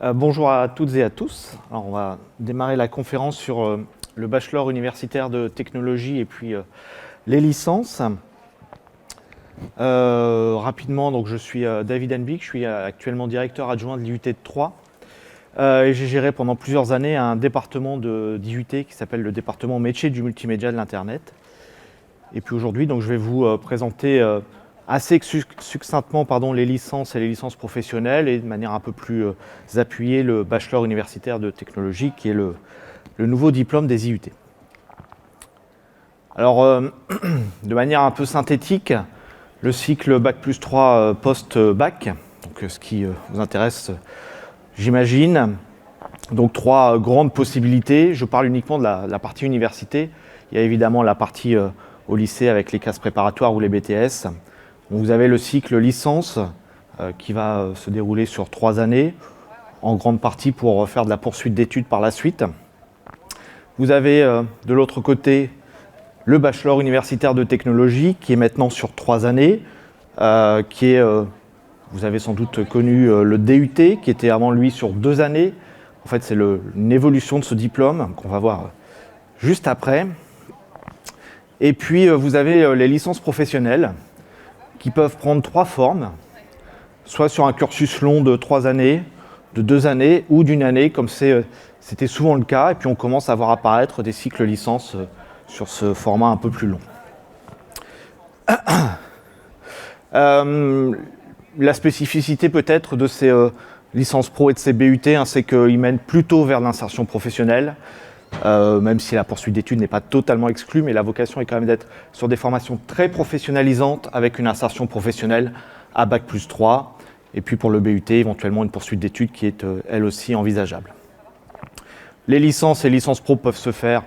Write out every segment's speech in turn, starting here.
Bonjour à toutes et à tous. Alors, on va démarrer la conférence sur le bachelor universitaire de technologie et puis les licences. Rapidement, donc, je suis David Henbick, je suis actuellement directeur adjoint de l'IUT de Troyes. Et j'ai géré pendant plusieurs années un département d'IUT qui s'appelle le département métier du multimédia de l'Internet. Et puis aujourd'hui, donc, je vais vous présenter assez succinctement les licences et les licences professionnelles et de manière un peu plus appuyée le bachelor universitaire de technologie qui est le nouveau diplôme des IUT. Alors, de manière un peu synthétique, le cycle Bac+3 post-bac, donc ce qui vous intéresse, j'imagine. Donc 3 grandes possibilités. Je parle uniquement de la partie université. Il y a évidemment la partie au lycée avec les classes préparatoires ou les BTS. Vous avez le cycle licence qui va se dérouler sur 3 années, en grande partie pour faire de la poursuite d'études par la suite. Vous avez de l'autre côté le bachelor universitaire de technologie qui est maintenant sur 3 années, qui est, vous avez sans doute connu le DUT qui était avant lui sur 2 années. En fait, c'est une évolution de ce diplôme qu'on va voir juste après. Et puis, vous avez les licences professionnelles qui peuvent prendre 3 formes, soit sur un cursus long de 3 années, de 2 années ou d'une année, comme c'était souvent le cas. Et puis, on commence à voir apparaître des cycles licences sur ce format un peu plus long. La spécificité peut-être de ces licences pro et de ces BUT, c'est qu'ils mènent plutôt vers l'insertion professionnelle, même si la poursuite d'études n'est pas totalement exclue, mais la vocation est quand même d'être sur des formations très professionnalisantes avec une insertion professionnelle à Bac+3, et puis pour le BUT, éventuellement une poursuite d'études qui est elle aussi envisageable. Les licences et licences pro peuvent se faire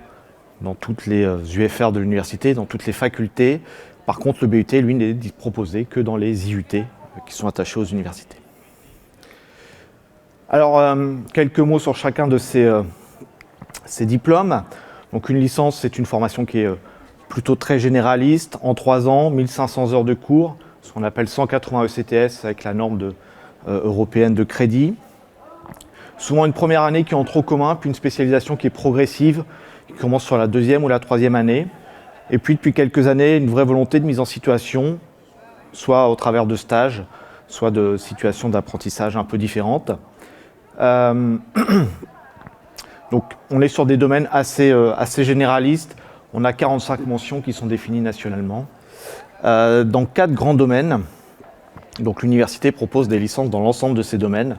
dans toutes les UFR de l'université, dans toutes les facultés. Par contre, le BUT, lui, n'est proposé que dans les IUT qui sont attachés aux universités. Alors, quelques mots sur chacun de ces diplômes. Donc, une licence, c'est une formation qui est plutôt très généraliste, en 3 ans, 1500 heures de cours, ce qu'on appelle 180 ECTS avec la norme européenne de crédit. Souvent une première année qui est en trop commun, puis une spécialisation qui est progressive, qui commence sur la 2e ou la 3e année. Et puis depuis quelques années, une vraie volonté de mise en situation, soit au travers de stages, soit de situations d'apprentissage un peu différentes. Donc on est sur des domaines assez généralistes. On a 45 mentions qui sont définies nationalement. Dans 4 grands domaines, donc l'université propose des licences dans l'ensemble de ces domaines,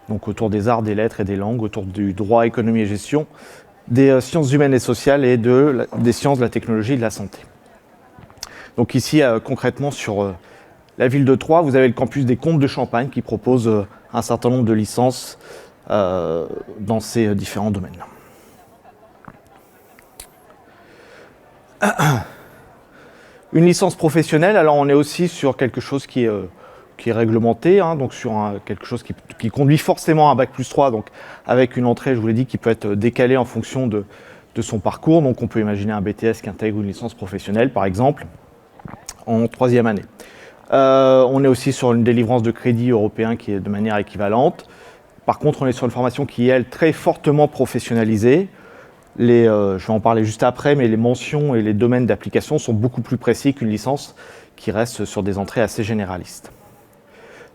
donc autour des arts, des lettres et des langues, autour du droit, économie et gestion, des sciences humaines et sociales et des sciences de la technologie et de la santé. Donc ici, concrètement, sur la ville de Troyes, vous avez le campus des Comtes de Champagne qui propose un certain nombre de licences dans ces différents domaines. Une licence professionnelle, alors on est aussi sur quelque chose qui est réglementé, donc sur quelque chose qui conduit forcément à un Bac+3, donc avec une entrée, je vous l'ai dit, qui peut être décalée en fonction de son parcours. Donc on peut imaginer un BTS qui intègre une licence professionnelle, par exemple, en 3e année. On est aussi sur une délivrance de crédit européen qui est de manière équivalente. Par contre, on est sur une formation qui est, elle, très fortement professionnalisée. Je vais en parler juste après, mais les mentions et les domaines d'application sont beaucoup plus précis qu'une licence qui reste sur des entrées assez généralistes.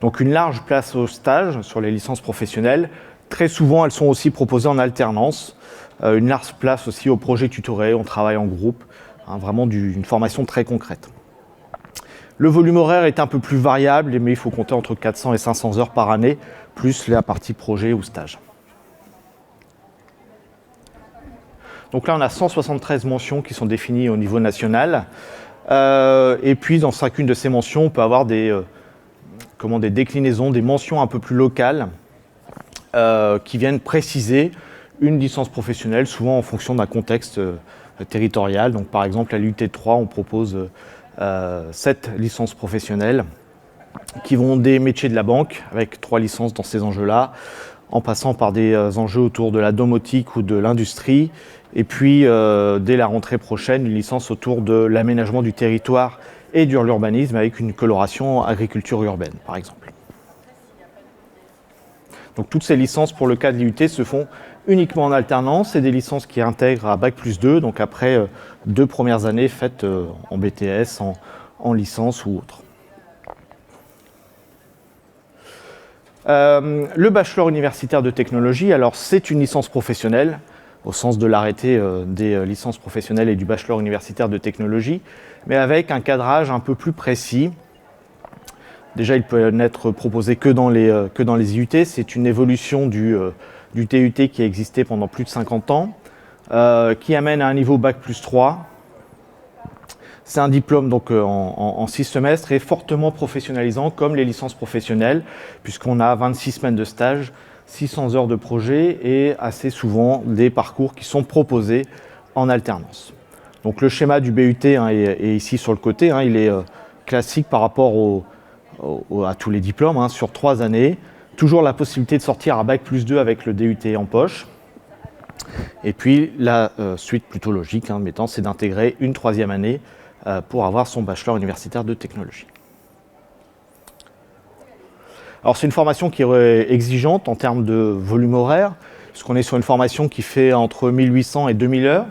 Donc une large place au stage sur les licences professionnelles. Très souvent, elles sont aussi proposées en alternance. Une large place aussi au projet tutoré, on travaille en groupe, vraiment une formation très concrète. Le volume horaire est un peu plus variable, mais il faut compter entre 400 et 500 heures par année, plus la partie projet ou stage. Donc là, on a 173 mentions qui sont définies au niveau national. Et puis, dans chacune de ces mentions, on peut avoir des déclinaisons, des mentions un peu plus locales qui viennent préciser une licence professionnelle, souvent en fonction d'un contexte territorial. Donc, par exemple, à l'IUT de Troyes, on propose 7 licences professionnelles qui vont des métiers de la banque, avec 3 licences dans ces enjeux-là, en passant par des enjeux autour de la domotique ou de l'industrie, et puis dès la rentrée prochaine, une licence autour de l'aménagement du territoire et de l'urbanisme avec une coloration agriculture urbaine, par exemple. Donc toutes ces licences pour le cas de l'IUT se font uniquement en alternance, et des licences qui intègrent à Bac+2, donc après 2 premières années faites en BTS, en licence ou autre. Le bachelor universitaire de technologie, alors c'est une licence professionnelle, au sens de l'arrêté des licences professionnelles et du bachelor universitaire de technologie, mais avec un cadrage un peu plus précis. Déjà, il peut n'être proposé que dans les IUT. C'est une évolution du TUT qui a existé pendant plus de 50 ans, qui amène à un niveau Bac+3. C'est un diplôme donc en 6 semestres et fortement professionnalisant comme les licences professionnelles, puisqu'on a 26 semaines de stage, 600 heures de projet et assez souvent des parcours qui sont proposés en alternance. Donc le schéma du BUT est ici sur le côté, il est classique par rapport à tous les diplômes, sur 3 années. Toujours la possibilité de sortir à Bac+2 avec le DUT en poche. Et puis la suite plutôt logique, c'est d'intégrer une 3e année pour avoir son bachelor universitaire de technologie. Alors c'est une formation qui est exigeante en termes de volume horaire, puisqu'on est sur une formation qui fait entre 1800 et 2000 heures.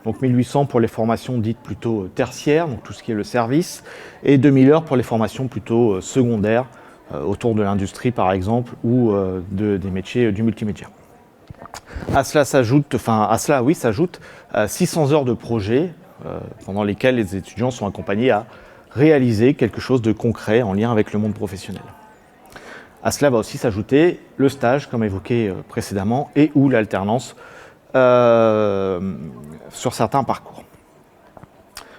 Donc 1800 pour les formations dites plutôt tertiaires, donc tout ce qui est le service, et 2000 heures pour les formations plutôt secondaires, autour de l'industrie par exemple, ou des métiers du multimédia. À cela s'ajoute 600 heures de projet, pendant lesquelles les étudiants sont accompagnés à réaliser quelque chose de concret en lien avec le monde professionnel. À cela va aussi s'ajouter le stage, comme évoqué précédemment, et ou l'alternance sur certains parcours.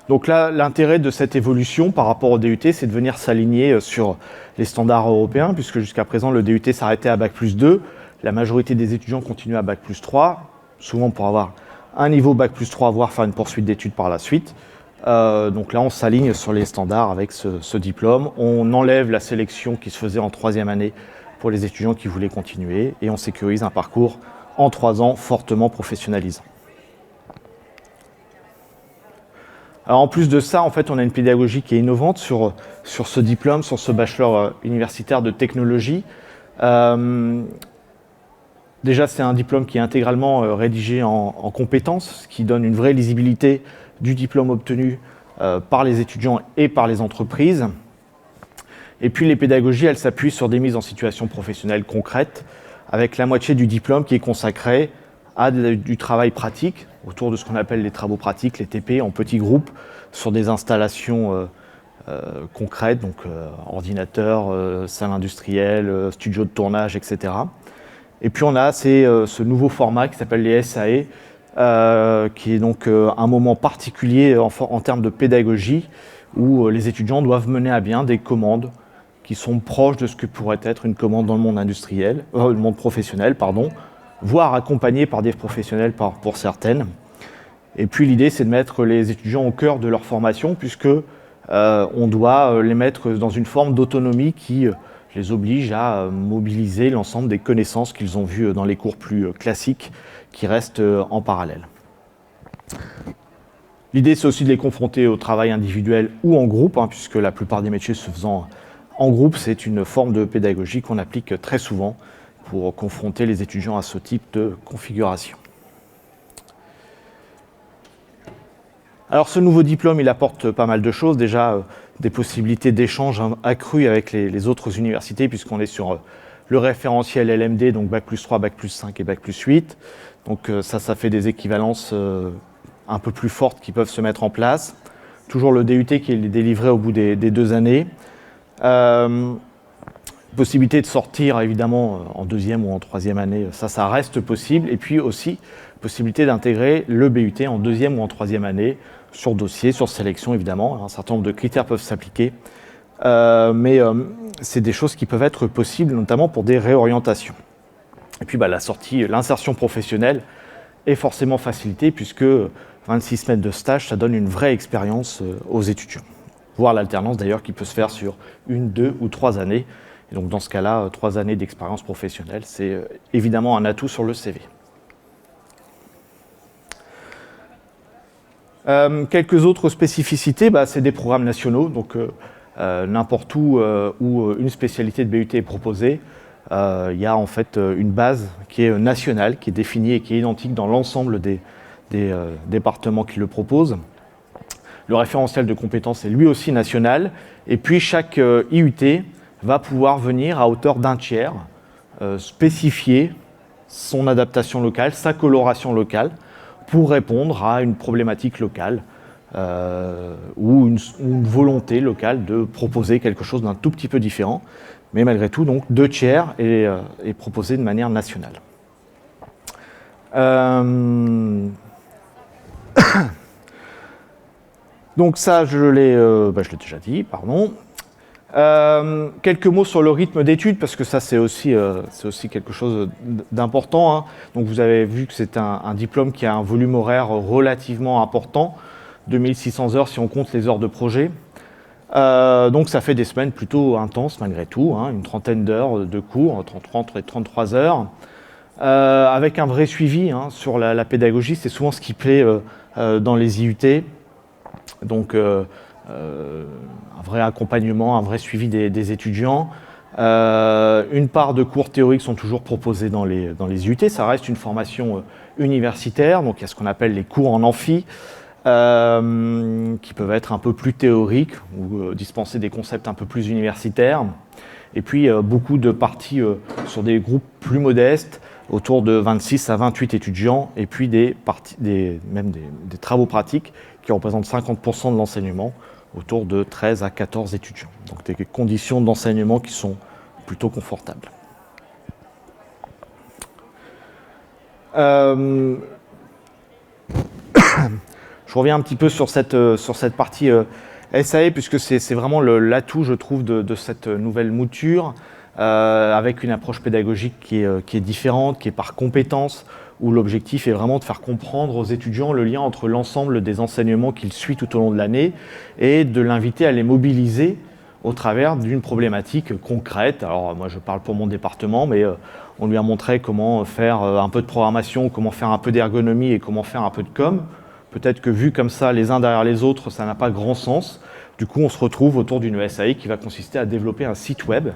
Donc là, l'intérêt de cette évolution par rapport au DUT, c'est de venir s'aligner sur les standards européens, puisque jusqu'à présent, le DUT s'arrêtait à Bac+2. La majorité des étudiants continuent à Bac+3, souvent pour avoir un niveau Bac+3, voire faire une poursuite d'études par la suite. Donc là, on s'aligne sur les standards avec ce diplôme. On enlève la sélection qui se faisait en 3e année pour les étudiants qui voulaient continuer, et on sécurise un parcours en 3 ans fortement professionnalisant. Alors en plus de ça, en fait, on a une pédagogie qui est innovante sur ce diplôme, sur ce bachelor universitaire de technologie. Déjà, c'est un diplôme qui est intégralement rédigé en compétences, ce qui donne une vraie lisibilité du diplôme obtenu par les étudiants et par les entreprises. Et puis les pédagogies, elles s'appuient sur des mises en situation professionnelle concrètes, avec la moitié du diplôme qui est consacré à du travail pratique, autour de ce qu'on appelle les travaux pratiques, les TP, en petits groupes, sur des installations concrètes, donc ordinateur, salle industrielle, studio de tournage, etc. Et puis on a ce nouveau format qui s'appelle les SAE, qui est donc un moment particulier en termes de pédagogie, où les étudiants doivent mener à bien des commandes qui sont proches de ce que pourrait être une commande dans le monde industriel, le monde professionnel, voire accompagnées par des professionnels pour certaines. Et puis l'idée, c'est de mettre les étudiants au cœur de leur formation, puisque on doit les mettre dans une forme d'autonomie qui les oblige à mobiliser l'ensemble des connaissances qu'ils ont vues dans les cours plus classiques qui restent en parallèle. L'idée, c'est aussi de les confronter au travail individuel ou en groupe, puisque la plupart des métiers se faisant en groupe, c'est une forme de pédagogie qu'on applique très souvent pour confronter les étudiants à ce type de configuration. Alors ce nouveau diplôme, il apporte pas mal de choses. Déjà, des possibilités d'échange accrues avec les autres universités, puisqu'on est sur le référentiel LMD, donc Bac+3, Bac+5 et Bac+8. Donc ça fait des équivalences un peu plus fortes qui peuvent se mettre en place. Toujours le DUT qui est délivré au bout des 2 années. Possibilité de sortir évidemment en 2e ou en 3e année, ça reste possible. Et puis aussi possibilité d'intégrer le BUT en 2e ou en 3e année, sur dossier, sur sélection évidemment. Un certain nombre de critères peuvent s'appliquer, mais c'est des choses qui peuvent être possibles, notamment pour des réorientations. Et puis la sortie, l'insertion professionnelle est forcément facilitée, puisque 26 semaines de stage, ça donne une vraie expérience aux étudiants. Voire l'alternance d'ailleurs qui peut se faire sur 1, 2 ou 3 années. Et donc dans ce cas-là, 3 années d'expérience professionnelle, c'est évidemment un atout sur le CV. Quelques autres spécificités, c'est des programmes nationaux, donc n'importe où une spécialité de BUT est proposée. il y a en fait une base qui est nationale, qui est définie et qui est identique dans l'ensemble des départements qui le proposent. Le référentiel de compétences est lui aussi national. Et puis chaque IUT va pouvoir venir à hauteur d'un tiers spécifier son adaptation locale, sa coloration locale, pour répondre à une problématique locale ou une volonté locale de proposer quelque chose d'un tout petit peu différent. Mais malgré tout, donc, 2 tiers est proposé de manière nationale. Donc ça, je l'ai déjà dit, pardon. Quelques mots sur le rythme d'études, parce que ça, c'est aussi quelque chose d'important. Hein. Donc vous avez vu que c'est un diplôme qui a un volume horaire relativement important, 2600 heures si on compte les heures de projet. Donc ça fait des semaines plutôt intenses malgré tout, hein, une trentaine d'heures de cours, entre 30 et 33 heures, avec un vrai suivi hein, sur la pédagogie. C'est souvent ce qui plaît dans les IUT. Donc un vrai accompagnement, un vrai suivi des étudiants. Une part de cours théoriques sont toujours proposés dans les IUT. Ça reste une formation universitaire, donc il y a ce qu'on appelle les cours en amphi, qui peuvent être un peu plus théoriques ou dispenser des concepts un peu plus universitaires. Et puis beaucoup de parties sur des groupes plus modestes, autour de 26 à 28 étudiants, et puis même des travaux pratiques qui représentent 50% de l'enseignement, autour de 13 à 14 étudiants. Donc des conditions d'enseignement qui sont plutôt confortables. Je reviens un petit peu sur cette partie SAE, puisque c'est vraiment l'atout, je trouve, de cette nouvelle mouture, avec une approche pédagogique qui est différente, qui est par compétence, où l'objectif est vraiment de faire comprendre aux étudiants le lien entre l'ensemble des enseignements qu'ils suivent tout au long de l'année et de l'inviter à les mobiliser au travers d'une problématique concrète. Alors moi je parle pour mon département, mais on lui a montré comment faire un peu de programmation, comment faire un peu d'ergonomie et comment faire un peu de com. Peut-être que vu comme ça, les uns derrière les autres, ça n'a pas grand sens. Du coup, on se retrouve autour d'une SAE qui va consister à développer un site web.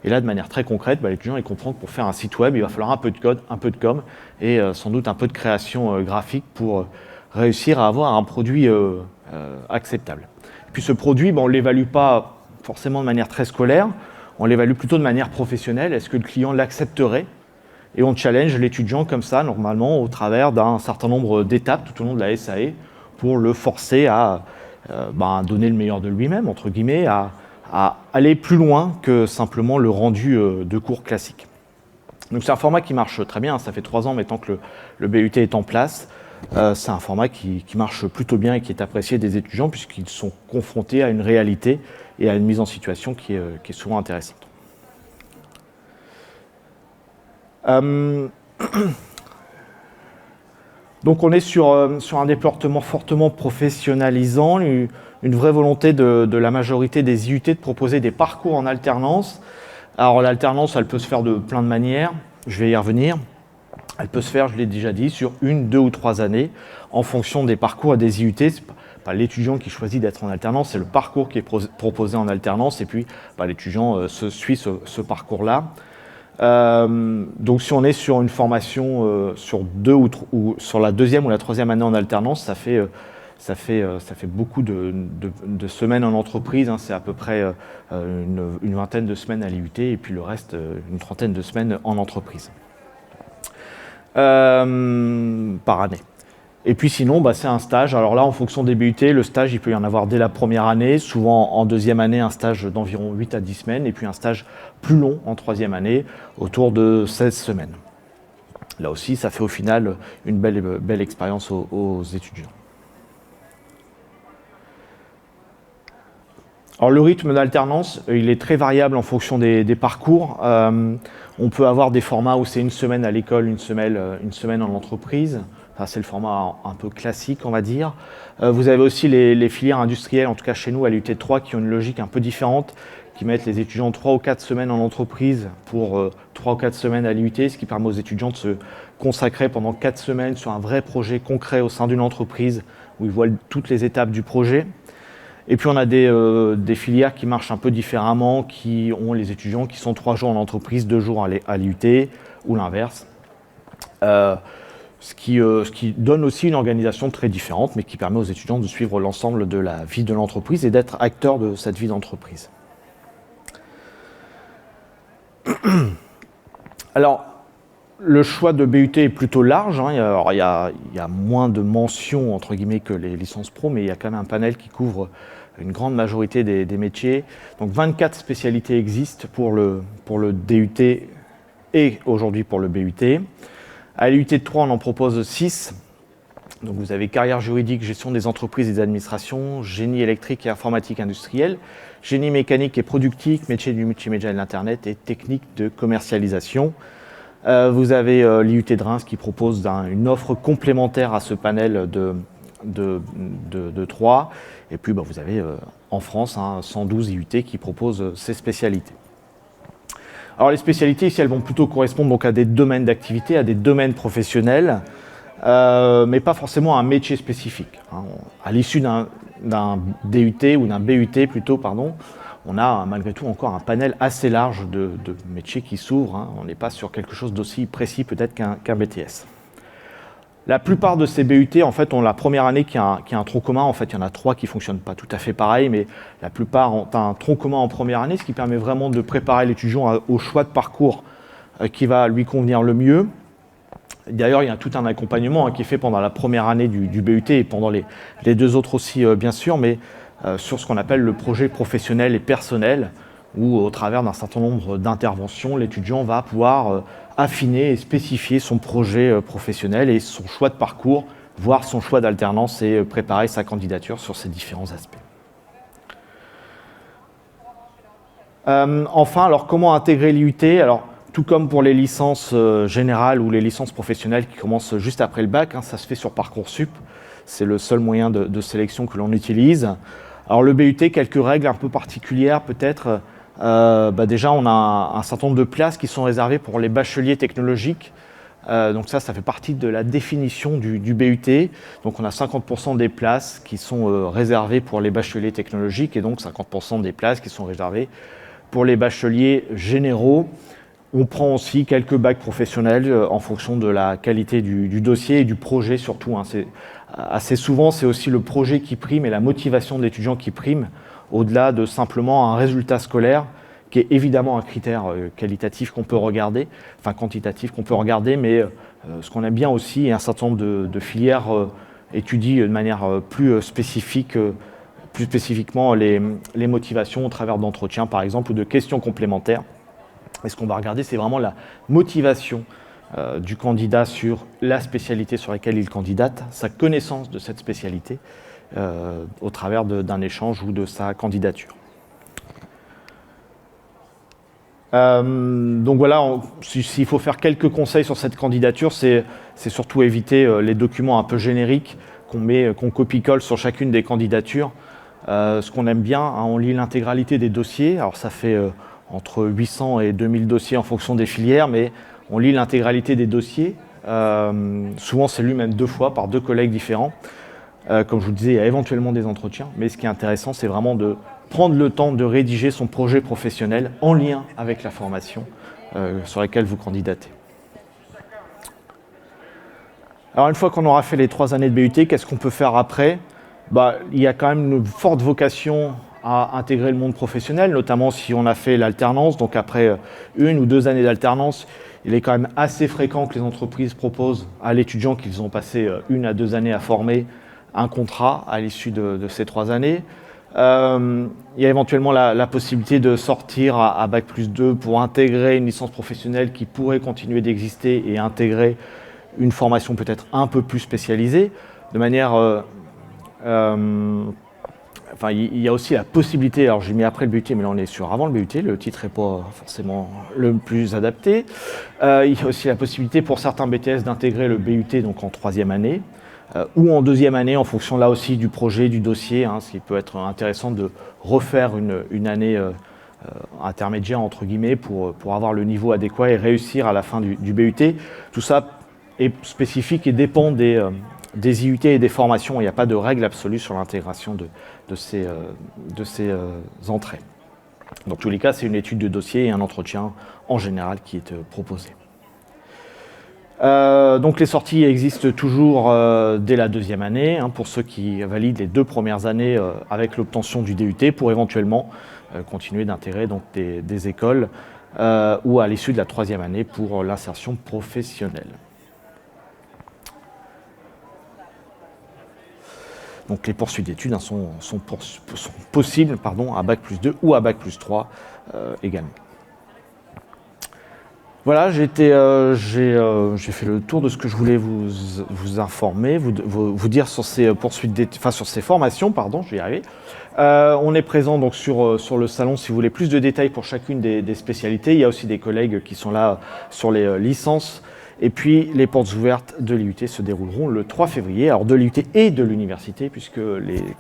Et là, de manière très concrète, l'étudiant il comprend que pour faire un site web, il va falloir un peu de code, un peu de com et sans doute un peu de création graphique pour réussir à avoir un produit acceptable. Et puis ce produit, on ne l'évalue pas forcément de manière très scolaire, on l'évalue plutôt de manière professionnelle. Est-ce que le client l'accepterait ? Et on challenge l'étudiant comme ça, normalement, au travers d'un certain nombre d'étapes tout au long de la SAE pour le forcer à donner le meilleur de lui-même, entre guillemets, à aller plus loin que simplement le rendu de cours classique. Donc c'est un format qui marche très bien, ça fait 3 ans maintenant que le BUT est en place. C'est un format qui marche plutôt bien et qui est apprécié des étudiants puisqu'ils sont confrontés à une réalité et à une mise en situation qui est souvent intéressante. Donc on est sur un département fortement professionnalisant, une vraie volonté de la majorité des IUT de proposer des parcours en alternance. Alors l'alternance, elle peut se faire de plein de manières, je vais y revenir. Elle peut se faire, je l'ai déjà dit, sur 1, 2 ou 3 années, en fonction des parcours et des IUT. C'est pas l'étudiant qui choisit d'être en alternance, c'est le parcours qui est proposé en alternance, et puis l'étudiant suit ce parcours-là. Donc si on est sur une formation sur sur la 2e ou la 3e année en alternance, ça fait beaucoup de semaines en entreprise, hein, c'est à peu près une vingtaine de semaines à l'IUT et puis le reste une trentaine de semaines en entreprise par année. Et puis sinon, c'est un stage. Alors là, en fonction des BUT, le stage, il peut y en avoir dès la première année, souvent en 2e année, un stage d'environ 8 à 10 semaines, et puis un stage plus long en 3e année, autour de 16 semaines. Là aussi, ça fait au final une belle expérience aux étudiants. Alors le rythme d'alternance, il est très variable en fonction des parcours. On peut avoir des formats où c'est une semaine à l'école, une semaine en entreprise. Ça, c'est le format un peu classique, on va dire. Vous avez aussi les filières industrielles, en tout cas chez nous à l'UT 3, qui ont une logique un peu différente, qui mettent les étudiants 3 ou 4 semaines en entreprise pour 3 ou 4 semaines à l'IUT, ce qui permet aux étudiants de se consacrer pendant 4 semaines sur un vrai projet concret au sein d'une entreprise où ils voient toutes les étapes du projet. Et puis on a des filières qui marchent un peu différemment, qui ont les étudiants qui sont 3 jours en entreprise, 2 jours à l'IUT, ou l'inverse. Ce qui donne aussi une organisation très différente, mais qui permet aux étudiants de suivre l'ensemble de la vie de l'entreprise et d'être acteurs de cette vie d'entreprise. Alors, le choix de BUT est plutôt large. Alors, il y a moins de mentions, entre guillemets, que les licences pro, mais il y a quand même un panel qui couvre une grande majorité des métiers. Donc, 24 spécialités existent pour le DUT et aujourd'hui pour le BUT. À l'IUT de 3, on en propose 6. Donc vous avez carrière juridique, gestion des entreprises et des administrations, génie électrique et informatique industrielle, génie mécanique et productique, métier du multimédia et de l'Internet et technique de commercialisation. Vous avez l'IUT de Reims qui propose une offre complémentaire à ce panel de 3. Et puis vous avez en France 112 IUT qui proposent ces spécialités. Alors les spécialités ici, elles vont plutôt correspondre donc à des domaines d'activité, à des domaines professionnels, mais pas forcément à un métier spécifique. À l'issue d'un DUT ou d'un BUT plutôt, pardon, on a malgré tout encore un panel assez large de métiers qui s'ouvrent. On n'est pas sur quelque chose d'aussi précis peut-être qu'un BTS. La plupart de ces BUT, en fait, ont la première année qui a un tronc commun. En fait, il y en a 3 qui ne fonctionnent pas tout à fait pareil, mais la plupart ont un tronc commun en première année, ce qui permet vraiment de préparer l'étudiant au choix de parcours qui va lui convenir le mieux. D'ailleurs, il y a tout un accompagnement qui est fait pendant la première année du BUT et pendant les 2 autres aussi, bien sûr, mais sur ce qu'on appelle le projet professionnel et personnel, où au travers d'un certain nombre d'interventions, l'étudiant va pouvoir affiner et spécifier son projet professionnel et son choix de parcours, voire son choix d'alternance et préparer sa candidature sur ces différents aspects. Enfin, alors comment intégrer l'IUT ? Alors, tout comme pour les licences générales ou les licences professionnelles qui commencent juste après le bac, ça se fait sur Parcoursup. C'est le seul moyen de sélection que l'on utilise. Alors le BUT, quelques règles un peu particulières peut-être. Déjà, on a un certain nombre de places qui sont réservées pour les bacheliers technologiques. Donc ça fait partie de la définition du BUT. Donc on a 50% des places qui sont réservées pour les bacheliers technologiques et donc 50% des places qui sont réservées pour les bacheliers généraux. On prend aussi quelques bacs professionnels en fonction de la qualité du dossier et du projet surtout. Assez souvent, c'est aussi le projet qui prime et la motivation de l'étudiant qui prime, au-delà de simplement un résultat scolaire, qui est évidemment un critère qualitatif qu'on peut regarder, enfin quantitatif qu'on peut regarder, mais ce qu'on aime bien aussi, et un certain nombre de filières étudient de manière plus spécifique, plus spécifiquement les motivations au travers d'entretiens, par exemple, ou de questions complémentaires. Et ce qu'on va regarder, c'est vraiment la motivation du candidat sur la spécialité sur laquelle il candidate, sa connaissance de cette spécialité au travers d'un échange ou de sa candidature. Donc voilà, s'il faut faire quelques conseils sur cette candidature, c'est surtout éviter les documents un peu génériques qu'on copie-colle sur chacune des candidatures. Ce qu'on aime bien, on lit l'intégralité des dossiers, alors ça fait entre 800 et 2000 dossiers en fonction des filières, mais on lit l'intégralité des dossiers. Souvent, c'est lu même 2 fois par 2 collègues différents. Comme je vous le disais, il y a éventuellement des entretiens, mais ce qui est intéressant, c'est vraiment de prendre le temps de rédiger son projet professionnel en lien avec la formation sur laquelle vous candidatez. Alors, une fois qu'on aura fait les 3 années de BUT, qu'est-ce qu'on peut faire après ? Il y a quand même une forte vocation à intégrer le monde professionnel, notamment si on a fait l'alternance. Donc après 1 ou 2 années d'alternance, il est quand même assez fréquent que les entreprises proposent à l'étudiant qu'ils ont passé 1 à 2 années à former un contrat à l'issue de ces 3 années. Il y a éventuellement la possibilité de sortir à Bac+2 pour intégrer une licence professionnelle qui pourrait continuer d'exister et intégrer une formation peut-être un peu plus spécialisée, de manière... il y a aussi la possibilité, alors j'ai mis après le BUT, mais là on est sur avant le BUT, le titre n'est pas forcément le plus adapté. Il y a aussi la possibilité pour certains BTS d'intégrer le BUT donc en 3e année, ou en 2e année en fonction là aussi du projet, du dossier, ce qui peut être intéressant de refaire une année intermédiaire entre guillemets pour avoir le niveau adéquat et réussir à la fin du BUT. Tout ça est spécifique et dépend des des IUT et des formations, il n'y a pas de règle absolue sur l'intégration de ces entrées. Dans tous les cas, c'est une étude de dossier et un entretien en général qui est proposé. Donc les sorties existent toujours dès la deuxième année, hein, pour ceux qui valident les 2 premières années avec l'obtention du DUT, pour éventuellement continuer d'intégrer donc des écoles ou à l'issue de la 3e année pour l'insertion professionnelle. Donc les poursuites d'études sont possibles à Bac+2 ou à Bac+3 également. Voilà, j'ai fait le tour de ce que je voulais vous informer, vous dire sur ces sur ces formations, je vais y arriver. On est présent donc sur le salon si vous voulez plus de détails pour chacune des spécialités. Il y a aussi des collègues qui sont là sur les licences. Et puis les portes ouvertes de l'IUT se dérouleront le 3 février, alors de l'IUT et de l'université, puisque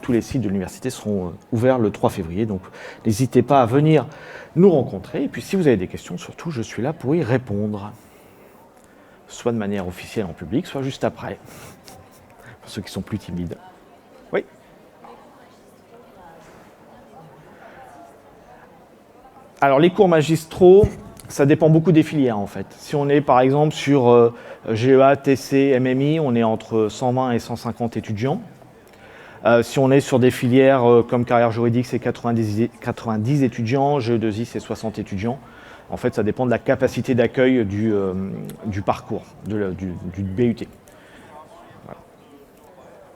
tous les sites de l'université seront ouverts le 3 février. Donc n'hésitez pas à venir nous rencontrer. Et puis si vous avez des questions, surtout, je suis là pour y répondre. Soit de manière officielle en public, soit juste après, pour ceux qui sont plus timides. Oui. Alors les cours magistraux, ça dépend beaucoup des filières en fait. Si on est par exemple sur GEA, TC, MMI, on est entre 120 et 150 étudiants. Si on est sur des filières comme carrière juridique, c'est 90 étudiants, GE2I, c'est 60 étudiants. En fait, ça dépend de la capacité d'accueil du parcours, du BUT. Voilà.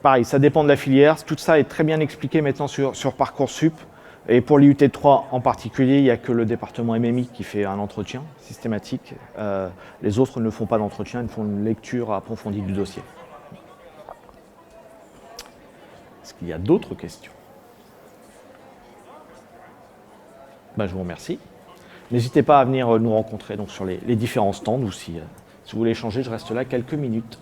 Pareil, ça dépend de la filière. Tout ça est très bien expliqué maintenant sur Parcoursup. Et pour l'IUT 3 en particulier, il n'y a que le département MMI qui fait un entretien systématique. Les autres ne font pas d'entretien, ils font une lecture approfondie du dossier. Est-ce qu'il y a d'autres questions? Je vous remercie. N'hésitez pas à venir nous rencontrer donc, sur les différents stands ou si vous voulez échanger, je reste là quelques minutes.